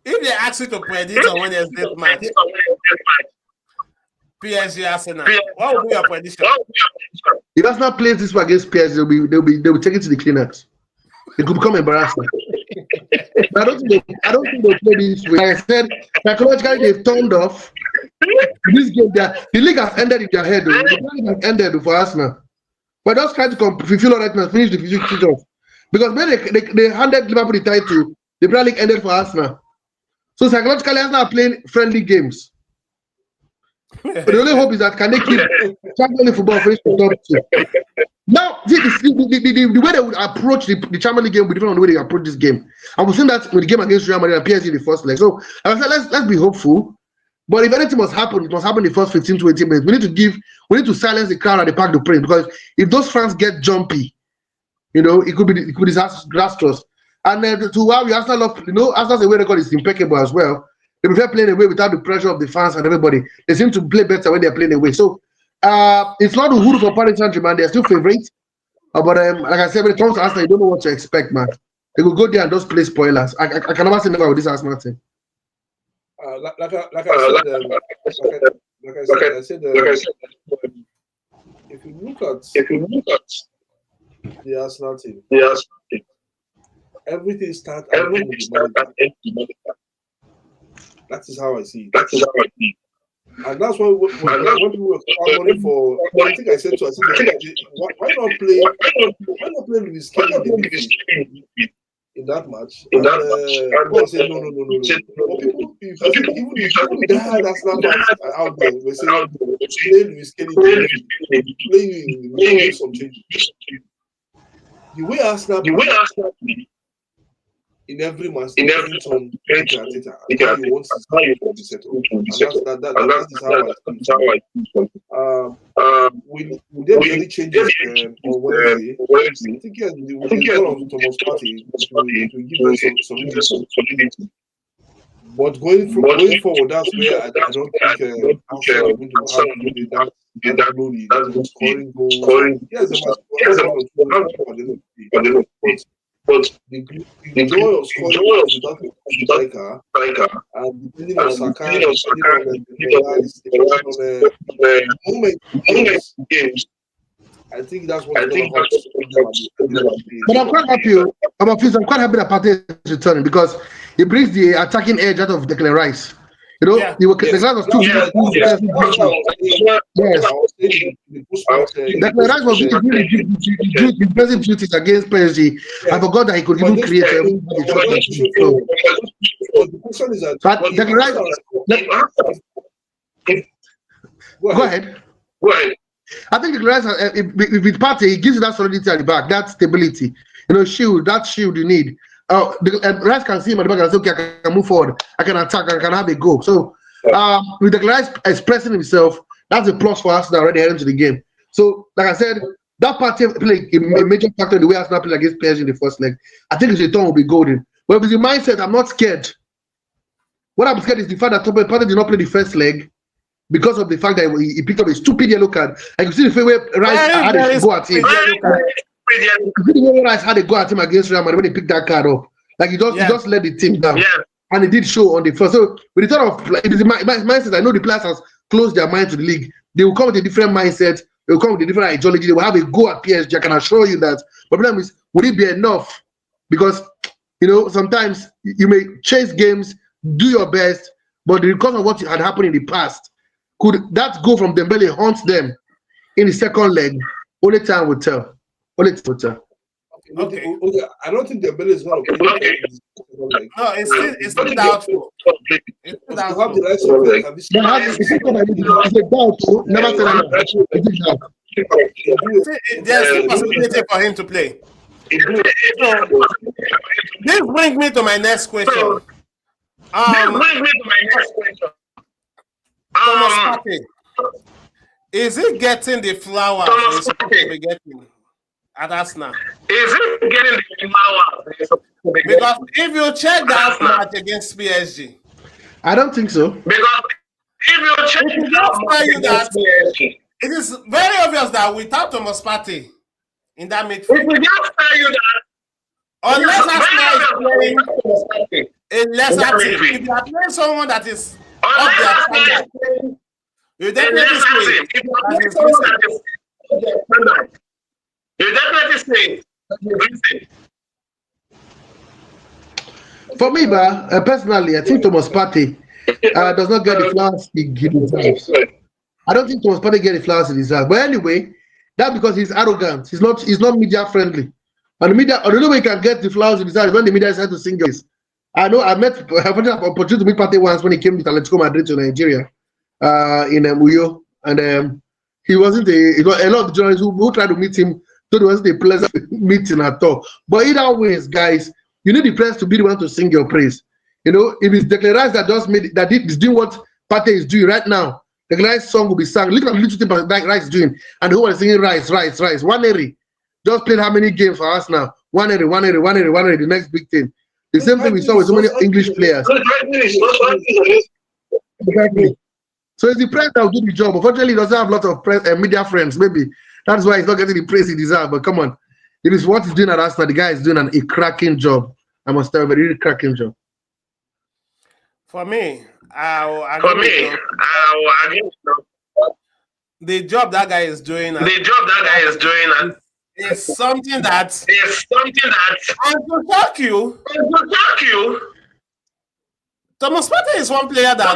if they ask you to predict on Wednesday's match, PSG Arsenal, what would be your prediction? If Arsenal plays this one against PSG, they'll be taken to the cleaners. It could become embarrassing. But I don't think they'll play this way. Like I said, psychologically they've turned off. This game, the league has ended in their head. The league has ended for Arsenal. But just trying to fulfill all right now, finish the fixture. Because when they handed Liverpool the title, the Premier League ended for Arsenal. So psychologically, Arsenal are playing friendly games. But the only hope is that can they keep Champions League football finish the top two. Now, the way they would approach the Champions League game will be different from the way they approach this game. And we've seen that with the game against Real Madrid and PSG in the first leg. So, like I said, let's be hopeful. But if anything must happen, it must happen in the first 15 to 18 minutes. We need to silence the crowd at the Parc des Princes, because if those fans get jumpy, it could be disastrous. And to why we Arsenal love, Arsenal's away record is impeccable as well. They prefer playing away without the pressure of the fans and everybody. They seem to play better when they're playing away. So it's not a hood for Paris Saint-Germain. They're still favorites. But like I said, when it comes to Arsenal, you don't know what to expect, man. They will go there and just play spoilers. I can never say never with this Arsenal team. Like I said, if you look at the Arsenal team, everything starts at the manager. That is how I see it. And that's why when we were calling for, I think I said to us, why not play Luis Kelly in that match? And people say no. But people, even the hard Arsenal fans out there, we say play Luis Kelly, play some changes. The way Arsenal in every match, depends on Arteta and how he wants to be settled. And that is how I think. Will there be any changes on Wednesday? I think yes, we will call on Thomas Partey to give us some solidity. But going forward, that's where I don't think Arsenal are going to have that glory, scoring goals. Yes, but the joy of scoring without a striker and depending on Saka, the moment games, I think that's what But I'm quite happy. I'm quite happy that Partey is returning, because it brings the attacking edge out of Declan Rice. The class was too. Yes. Declan Rice was really impressive duties against PSG. I forgot that he could even create a. The question is that Declan Rice. Go ahead. I think Declan Rice, with Partey, he gives you that solidity at the back, that stability. That shield you need. Rice can see him at the back and say, okay, I can move forward, I can attack, I can have a go. So, with the Rice expressing himself, that's a plus for us that already heading to the game. So, like I said, that Partey played a major factor in the way Arsenal played against PSG in the first leg. I think his return will be golden. But with the mindset, I'm not scared. What I'm scared is the fact that Partey did not play the first leg because of the fact that he picked up a stupid yellow card. I can see the way Rice had a go at him. Rice had a go at him against Real Madrid when he picked that card up. Like he just let the team down. And it did show on the first. So with the thought of it is my mindset, I know the players has closed their mind to the league. They will come with a different mindset, they will come with a different ideology, they will have a go at PSG. I can assure you that. But the problem is, would it be enough? Because sometimes you may chase games, do your best, but because of what had happened in the past, could that go from Dembele haunt them in the second leg? Only time will tell. Okay. I don't think Dembele is going to play. No, it's still doubtful. It's still doubtful. There's still possibility for him to play. So, this brings me to my next question. Thomas Partey, is he getting the flowers he's supposed to be getting at Arsenal? Is he getting the flowers? Because if you check that match against PSG, I don't think so. Because if you check that it is very obvious that without Thomas Partey in that midfield, unless Arsenal is playing a lesser team, if you are playing someone that is up their standard, you definitely say For me, personally, I think Thomas Partey does not get the flowers he deserves. I don't think Thomas Partey get the flowers he deserves. But anyway, that's because he's arrogant. He's not media friendly. And the media, the only way he can get the flowers he deserves is when the media decide to sing this. I know I had an opportunity to meet Partey once when he came to Atletico Madrid to Nigeria in Uyo, and he wasn't a lot of journalists who tried to meet him, so it wasn't a pleasant meeting at all. But either ways, guys, you need the press to be the one to sing your praise. You know, if it's Declan Rice that just made that is doing what Partey is doing right now, the Rice song will be sung. Look at the little thing that Rice is doing, and who was singing Rice. One area just played how many games for us now? One area. The next big thing. The same thing we saw with so many English players. Exactly. So it's the press that will do the job. Unfortunately, he doesn't have a lot of press and media friends. Maybe that's why he's not getting the praise he deserves. But come on, it is what he's doing at Arsenal. The guy is doing a cracking job. I must tell you, a really cracking job. For me, I will agree with you. The job that guy is doing. Is something that and to shock you, Thomas Partey is one player that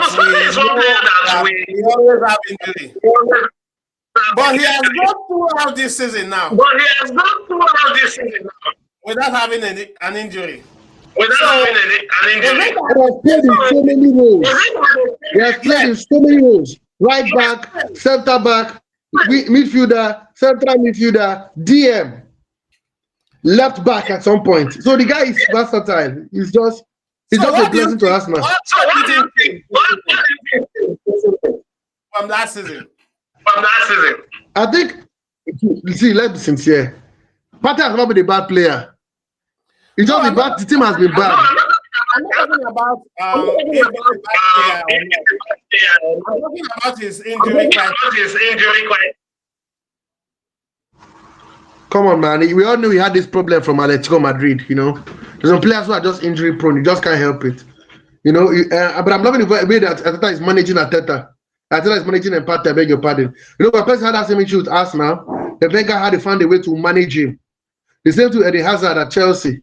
we always have injury. But he has gone throughout this season now. Without having an injury. He has played in so many roles. He has played in so many roles. Right back, centre back, midfielder, central midfielder, DM, left back at some point. So the guy is versatile. He's just a blessing to us now. From last season. I think, see, let's be sincere. Partey has not been a bad player. It's just the team has been bad. I'm not talking about I'm talking about his injury. Come on, man. We all knew we had this problem from Atletico Madrid, you know. There's some players who are just injury prone. You just can't help it. You know, but I'm loving the way that Arteta is managing Arteta. Arteta is managing Partey, I beg your pardon. You know, when person had that same issue with Arsenal, the Wenger had to find a way to manage him. The same to Eddie Hazard at Chelsea.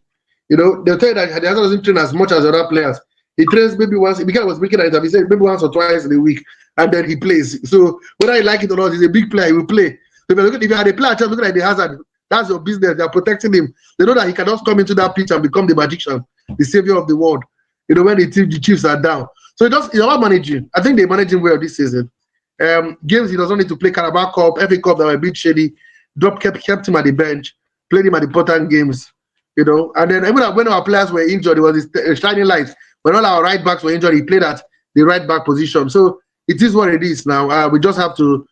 You know, they'll tell you that Eddie Hazard doesn't train as much as other players. He trains maybe once. Mikel was making that he said maybe once or twice in a week, and then he plays. So whether you like it or not, he's a big player. He will play. So if you had a player looking at Eddie Hazard, that's your business. They're protecting him. They know that he cannot come into that pitch and become the magician, the savior of the world. You know, when the Chiefs are down. So it's about managing. I think they manage him well this season. Games he doesn't need to play. Carabao Cup, FA Cup that were a bit shady. Kept him at the bench, played him at important games. You know, and then even when our players were injured, it was this shining lights. When all our right backs were injured, he played at the right back position. So it is what it is now. We just have to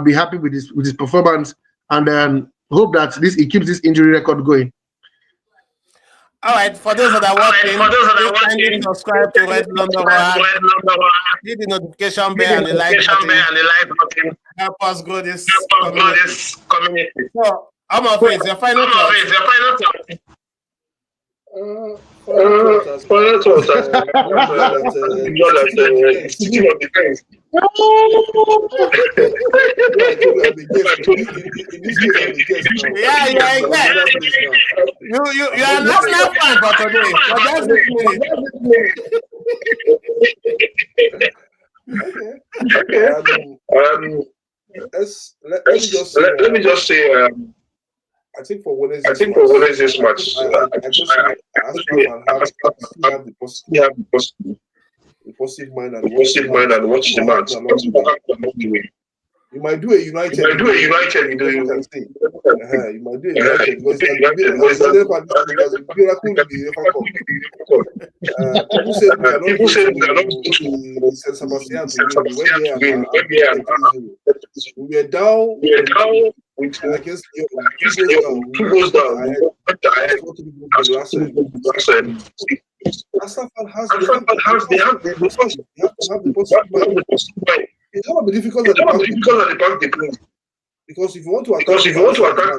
be happy with his performance and then hope that he keeps this injury record going. All right, for those that are watching, please subscribe to Red London Roar. Hit the notification bell and the like button. Help us grow this community. So, I'm on face. Your final thoughts. Final thoughts. Yeah, you are not fan for today. But that's let me just say. I think for what is this match? I just have the positive mind and watch the match. You might do a United. You might do a United. You can say. You might do a United because it has been a miracle in the UEFA Cup. People say we cannot go to San Sebastian to win. We went there and we were down against Lyon. 2 goes down. Arsenal has the possibility. It's not be difficult at the back they play. Because if you want to attack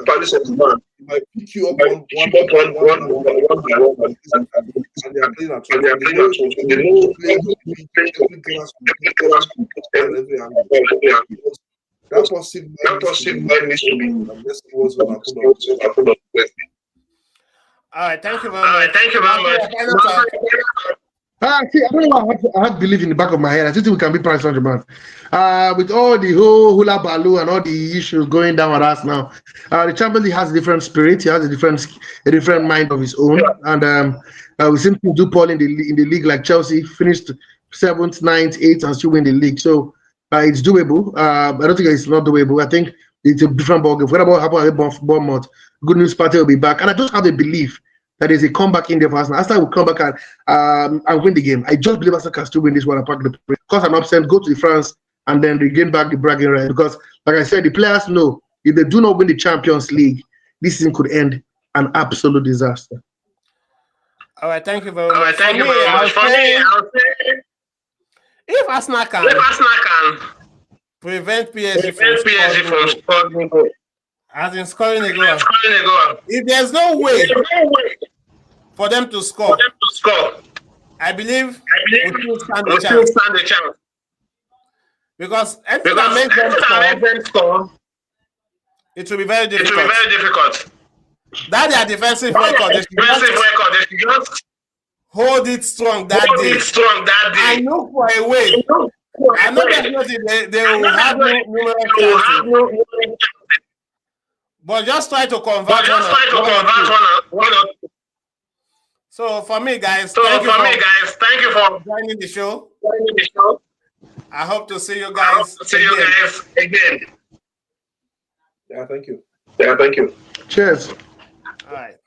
Paris Saint-Germain, it might pick you up one and they are playing at home. They know that positive mind needs to be. Let's see what's going to happen. All right, thank you very much. See, I don't know. I have belief in the back of my head. I still think we can be Paris Saint-Germain. With all the whole hula baloo and all the issues going down with us now, the Champions League has a different spirit. He has a different mind of his own, and we seem to do poorly in the league. Like Chelsea finished 7th, 9th, 8th, and still win the league. So it's doable. I don't think it's not doable. I think it's a different ballgame. What about Bournemouth? Good news party will be back, and I just have a belief that there's a comeback in there for Arsenal. Arsenal will come back and win the game. I just believe Arsenal can still win this one and pack the place. Cause an upset, go to France and then regain back the bragging right. Because, like I said, the players know if they do not win the Champions League, this season could end an absolute disaster. All right, thank you very much. For me, if Arsenal can prevent PSG from scoring, as in scoring a goal. If there's no way for them to score, I believe we still stand a chance. Because anything that makes them score, it will be very difficult. That their defensive record, they should just hold it strong that day. I know for a way. I know definitely they will have numerous chances. But just try to convert one. So for me, guys, thank you for joining the show. I hope to see you guys again. Yeah, thank you. Cheers. All right.